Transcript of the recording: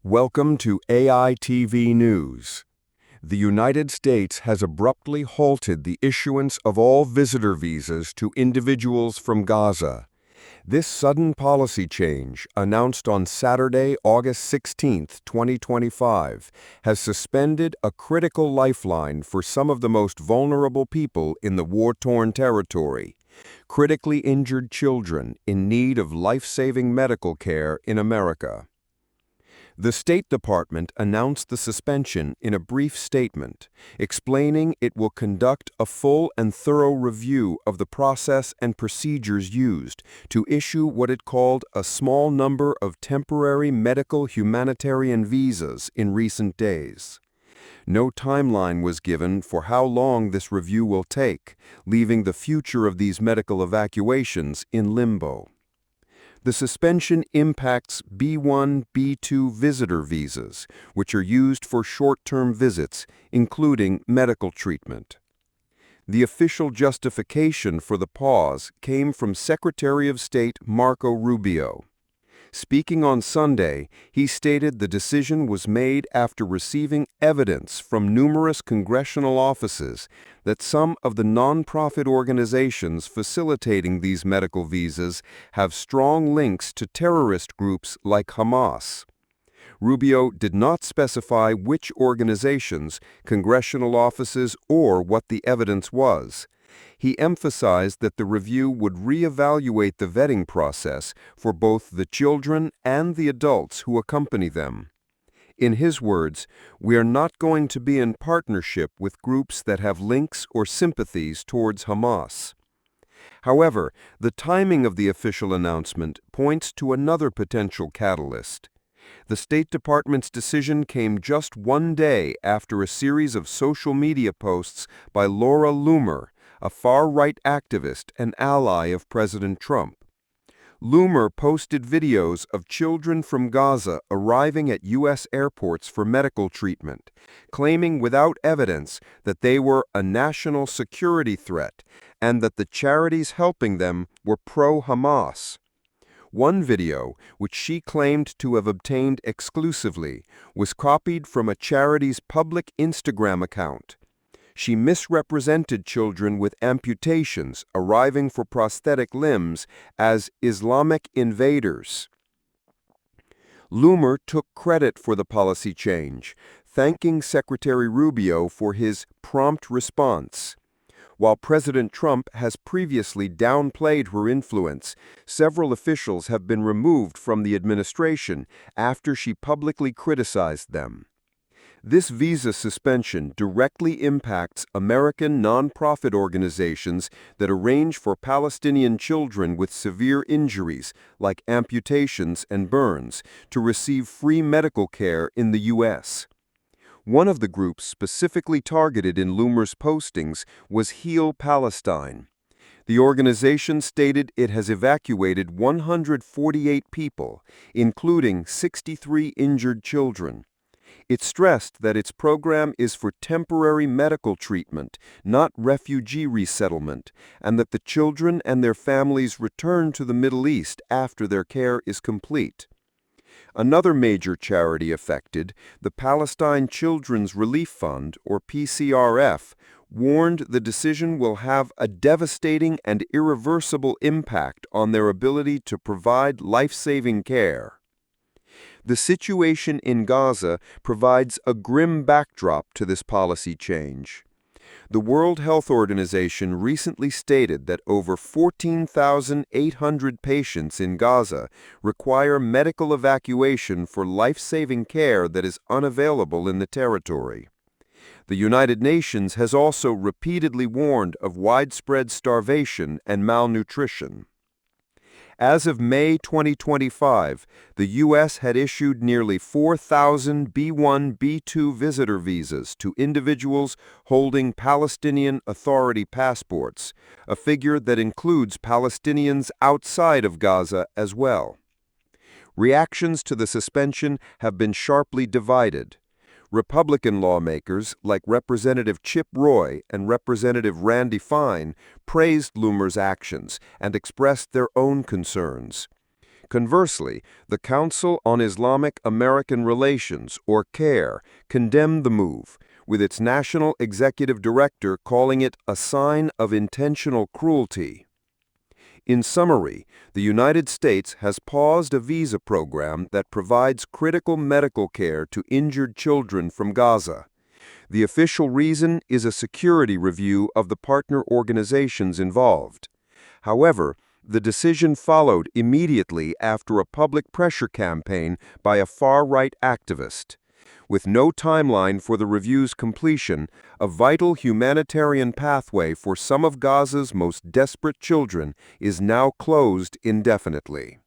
Welcome to AITV News. The United States has abruptly halted the issuance of all visitor visas to individuals from Gaza. This sudden policy change, announced on Saturday, August 16, 2025, has suspended a critical lifeline for some of the most vulnerable people in the war-torn territory: critically injured children in need of life-saving medical care in America. The State Department announced the suspension in a brief statement, explaining it will conduct a full and thorough review of the process and procedures used to issue what it called a small number of temporary medical humanitarian visas in recent days. No timeline was given for how long this review will take, leaving the future of these medical evacuations in limbo. The suspension impacts B1, B2 visitor visas, which are used for short-term visits, including medical treatment. The official justification for the pause came from Secretary of State Marco Rubio. Speaking on Sunday, he stated the decision was made after receiving evidence from numerous congressional offices that some of the nonprofit organizations facilitating these medical visas have strong links to terrorist groups like Hamas. Rubio did not specify which organizations, congressional offices, or what the evidence was. He emphasized that the review would reevaluate the vetting process for both the children and the adults who accompany them. In his words, "We are not going to be in partnership with groups that have links or sympathies towards Hamas." However, the timing of the official announcement points to another potential catalyst. The State Department's decision came just one day after a series of social media posts by Laura Loomer, a far-right activist and ally of President Trump. Loomer posted videos of children from Gaza arriving at U.S. airports for medical treatment, claiming without evidence that they were a national security threat and that the charities helping them were pro-Hamas. One video, which she claimed to have obtained exclusively, was copied from a charity's public Instagram account. She misrepresented children with amputations arriving for prosthetic limbs as Islamic invaders. Loomer took credit for the policy change, thanking Secretary Rubio for his prompt response. While President Trump has previously downplayed her influence, several officials have been removed from the administration after she publicly criticized them. This visa suspension directly impacts American nonprofit organizations that arrange for Palestinian children with severe injuries, like amputations and burns, to receive free medical care in the U.S. One of the groups specifically targeted in Loomer's postings was Heal Palestine. The organization stated it has evacuated 148 people, including 63 injured children. It stressed that its program is for temporary medical treatment, not refugee resettlement, and that the children and their families return to the Middle East after their care is complete. Another major charity affected, the Palestine Children's Relief Fund, or PCRF, warned the decision will have a devastating and irreversible impact on their ability to provide life-saving care. The situation in Gaza provides a grim backdrop to this policy change. The World Health Organization recently stated that over 14,800 patients in Gaza require medical evacuation for life-saving care that is unavailable in the territory. The United Nations has also repeatedly warned of widespread starvation and malnutrition. As of May 2025, the U.S. had issued nearly 4,000 B1, B2 visitor visas to individuals holding Palestinian Authority passports, a figure that includes Palestinians outside of Gaza as well. Reactions to the suspension have been sharply divided. Republican lawmakers like Representative Chip Roy and Representative Randy Fine praised Loomer's actions and expressed their own concerns. Conversely, the Council on Islamic-American Relations, or CARE, condemned the move, with its national executive director calling it a sign of intentional cruelty. In summary, the United States has paused a visa program that provides critical medical care to injured children from Gaza. The official reason is a security review of the partner organizations involved. However, the decision followed immediately after a public pressure campaign by a far-right activist. With no timeline for the review's completion, a vital humanitarian pathway for some of Gaza's most desperate children is now closed indefinitely.